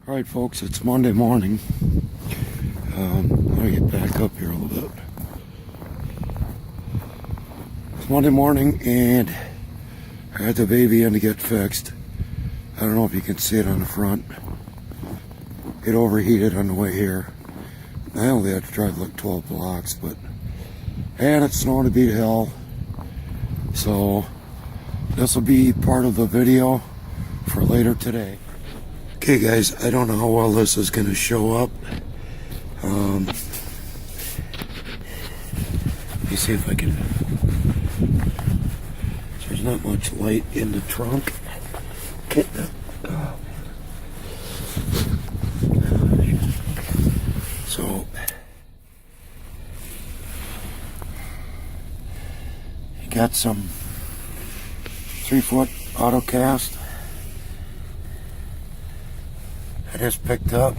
Alright folks, it's Monday morning. Let me get back up here a little bit. It's Monday morning and I got the baby in to get fixed. I don't know if you can see it on the front. It overheated on the way here. I only had to drive like 12 blocks, and it's snowing to beat hell. So this will be part of the video for later today. Okay guys, I don't know how well this is going to show up. Let me see if I can... There's not much light in the trunk. Okay. So... you got some 3-foot AutoCast. I just picked up.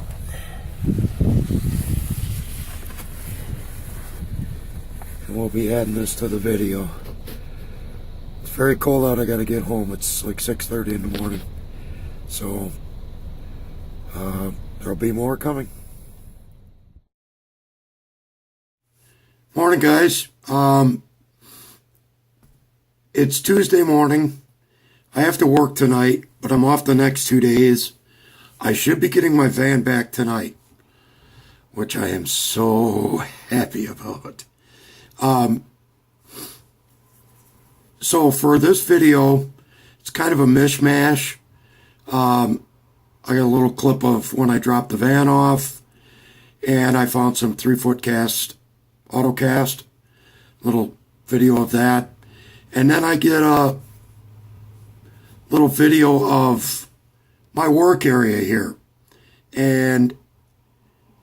And we'll be adding this to the video. It's very cold out. I gotta get home. It's like 6:30 in the morning. So there'll be more coming. Morning guys. It's Tuesday morning. I have to work tonight, but I'm off the next 2 days. I should be getting my van back tonight, which I am so happy about. So for this video, it's kind of a mishmash. I got a little clip of when I dropped the van off, and I found some 3-foot AutoCast, little video of that. And then I get a little video of my work area here and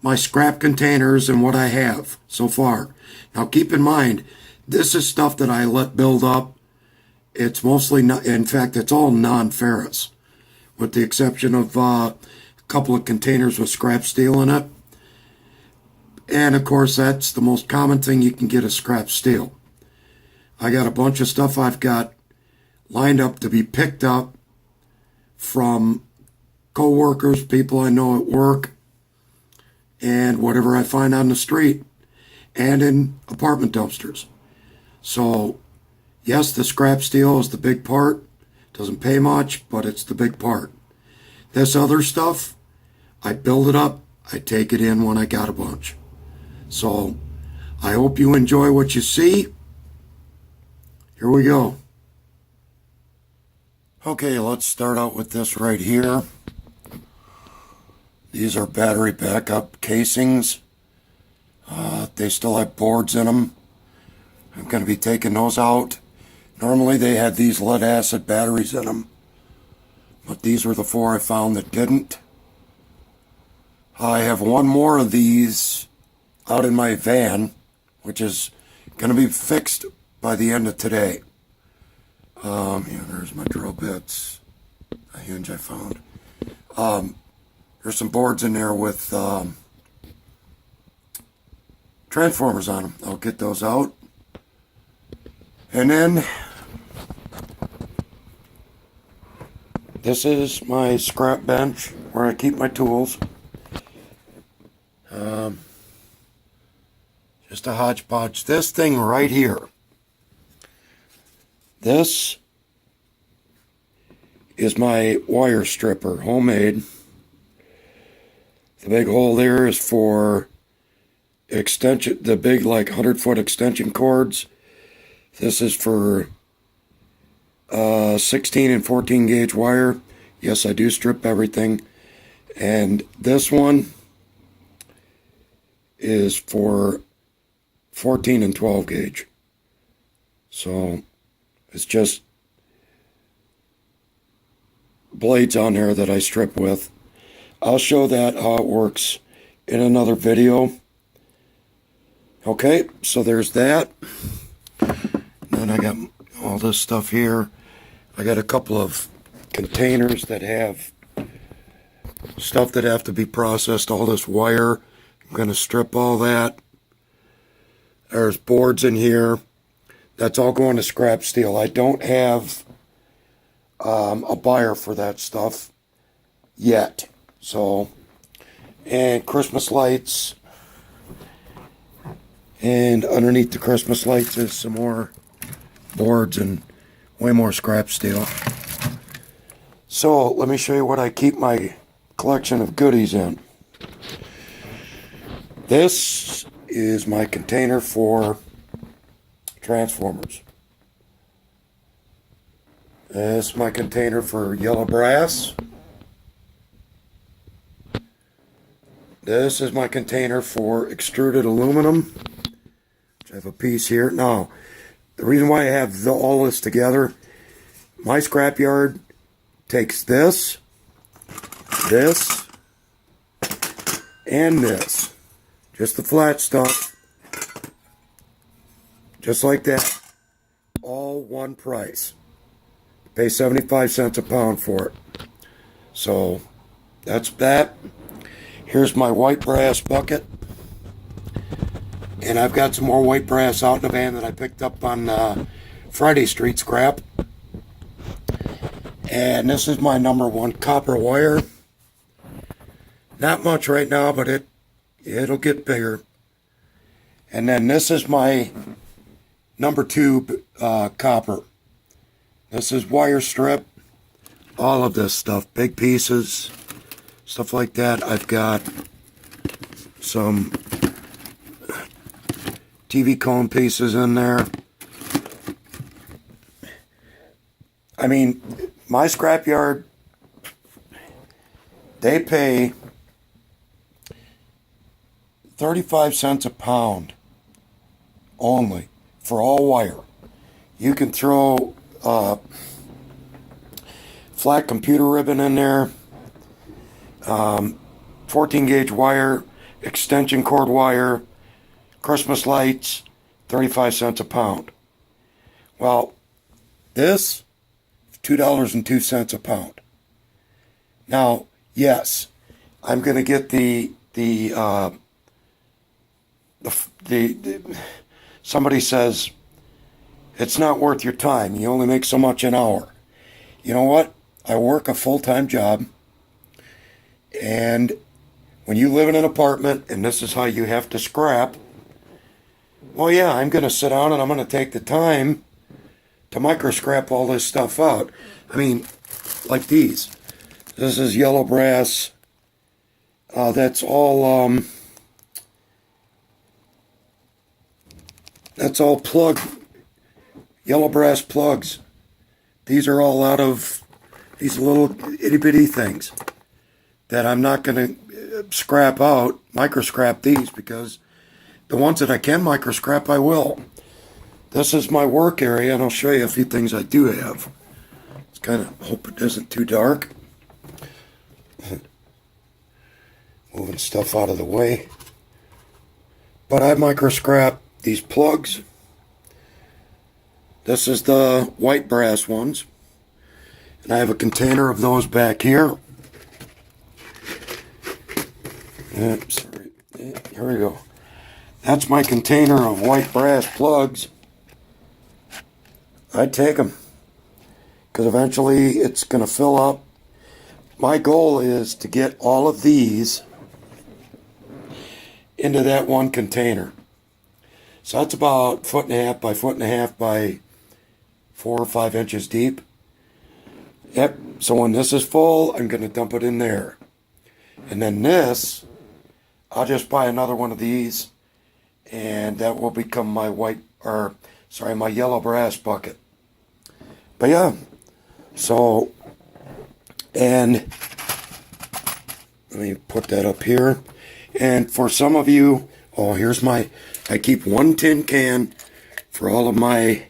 my scrap containers and what I have so far. Now keep in mind, this is stuff that I let build up. It's mostly not, in fact, it's all non-ferrous, with the exception of a couple of containers with scrap steel in it. And of course, that's the most common thing you can get is scrap steel. I got a bunch of stuff I've got lined up to be picked up from co-workers, people I know at work, and whatever I find on the street, and in apartment dumpsters. So, yes, the scrap steel is the big part. Doesn't pay much, but it's the big part. This other stuff, I build it up, I take it in when I got a bunch. So, I hope you enjoy what you see. Here we go. Okay, let's start out with this right here. These are battery backup casings. They still have boards in them. I'm going to be taking those out. Normally they had these lead acid batteries in them, but these were the 4 I found that didn't. I have one more of these out in my van, which is going to be fixed by the end of today. Yeah, there's my drill bits, a hinge I found. There's some boards in there with transformers on them. I'll get those out. And then this is my scrap bench where I keep my tools. Just a hodgepodge. This thing right here. This is my wire stripper, homemade. The big hole there is for extension, the big like 100-foot extension cords. This is for 16 and 14 gauge wire. Yes, I do strip everything. And this one is for 14 and 12 gauge. So it's just blades on there that I strip with. I'll show that how it works in another video. Okay, so there's that. Then I got all this stuff here. I got a couple of containers that have stuff that have to be processed. All this wire, I'm going to strip all that. There's boards in here. That's all going to scrap steel. I don't have a buyer for that stuff yet. So, and Christmas lights. And underneath the Christmas lights is some more boards and way more scrap steel. So let me show you what I keep my collection of goodies in. This is my container for transformers. This is my container for yellow brass. This is my container for extruded aluminum. I have a piece here. Now, the reason why I have all this together, my scrapyard takes this, and this. Just the flat stuff. Just like that. All one price. Pay 75 cents a pound for it. So, that's that. Here's my white brass bucket. And I've got some more white brass out in the van that I picked up on Friday Street Scrap. And this is my #1 copper wire. Not much right now, but it'll get bigger. And then this is my #2 copper. This is wire strip. All of this stuff, big pieces, stuff like that. I've got some TV cone pieces in there. I mean, my scrapyard, they pay 35 cents a pound only for all wire. You can throw flat computer ribbon in there, 14 gauge wire, extension cord wire, Christmas lights, 35 cents a pound. Well, this, $2.02 a pound. Now, yes, I'm going to get the somebody says, it's not worth your time. You only make so much an hour. You know what? I work a full-time job, and when you live in an apartment and this is how you have to scrap, well, yeah, I'm going to sit down and I'm going to take the time to micro-scrap all this stuff out. I mean, like these. This is yellow brass. That's all plug, yellow brass plugs. These are all out of these little itty-bitty things that I'm not going to scrap out, micro-scrap these, because the ones that I can micro-scrap, I will. This is my work area, and I'll show you a few things I do have. It's kind of, hope it isn't too dark. Moving stuff out of the way. But I micro-scrap these plugs. This is the white brass ones. And I have a container of those back here. Sorry. Here we go. That's my container of white brass plugs. I'd take them, because eventually it's going to fill up. My goal is to get all of these into that one container. So that's about 1.5 by 1.5 by 4 or 5 inches deep. Yep, so when this is full, I'm going to dump it in there. And then this, I'll just buy another one of these, and that will become my my yellow brass bucket. But yeah, so, and let me put that up here. And for some of you, here's I keep one tin can for all of my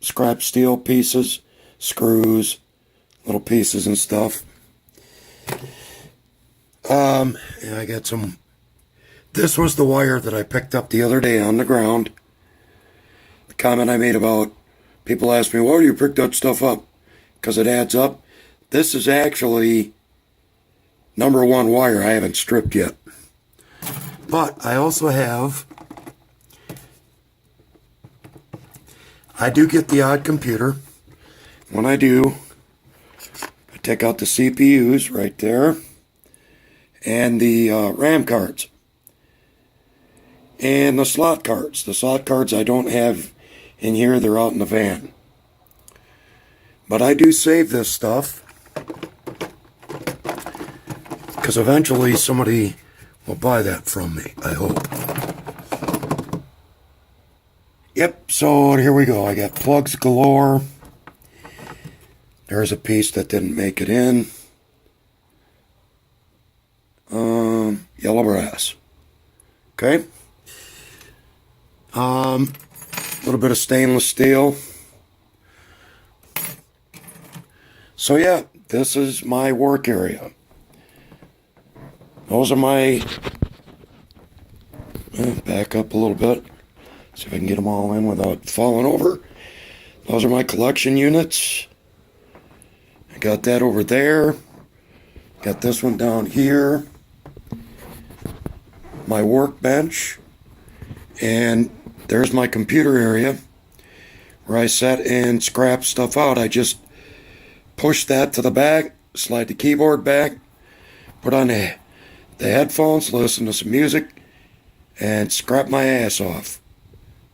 scrap steel pieces, screws, little pieces and stuff. And I got some. This was the wire that I picked up the other day on the ground. The comment I made about people ask me, why do you pick that stuff up? Because it adds up. This is actually #1 wire I haven't stripped yet. But I also have, I do get the odd computer. When I do, I take out the CPUs right there, and the RAM cards, and the slot cards. The slot cards I don't have in here, they're out in the van. But I do save this stuff, because eventually somebody will buy that from me, I hope. Yep, so here we go. I got plugs galore. There's a piece that didn't make it in. Yellow brass. Okay. A little bit of stainless steel. So yeah, this is my work area. Those are my... back up a little bit. See if I can get them all in without falling over. Those are my collection units. I got that over there. Got this one down here. My workbench. And there's my computer area where I set and scrap stuff out. I just push that to the back, slide the keyboard back, put on the headphones, listen to some music, and scrap my ass off.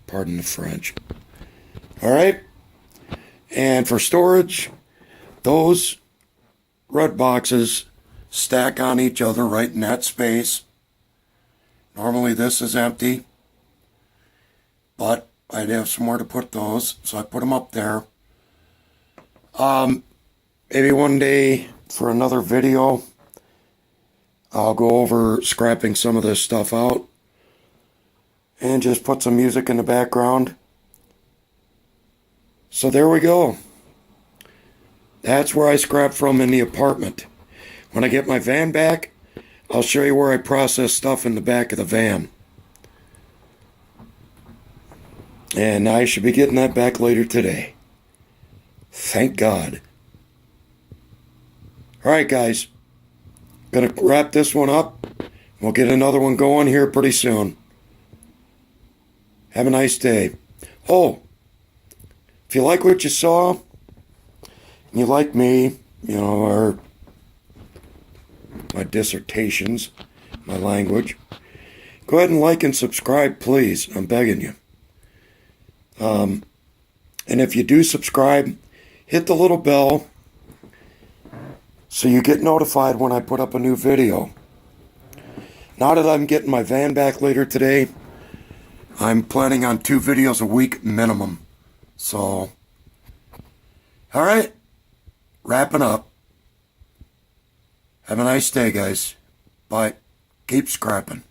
Pardon the French. Alright? And for storage, those red boxes stack on each other right in that space. Normally this is empty, but I'd have somewhere to put those, so I put them up there. Maybe one day for another video, I'll go over scrapping some of this stuff out and just put some music in the background. So there we go. That's where I scrap from in the apartment. When I get my van back, I'll show you where I process stuff in the back of the van. And I should be getting that back later today. Thank God. Alright guys, gonna wrap this one up. We'll get another one going here pretty soon. Have a nice day. Oh, if you like what you saw, and you like me, you know, or my dissertations, my language, go ahead and like and subscribe, please. I'm begging you. And if you do subscribe, hit the little bell so you get notified when I put up a new video. Now that I'm getting my van back later today, I'm planning on 2 videos a week minimum. So, alright, wrapping up. Have a nice day, guys. Bye. Keep scrapping.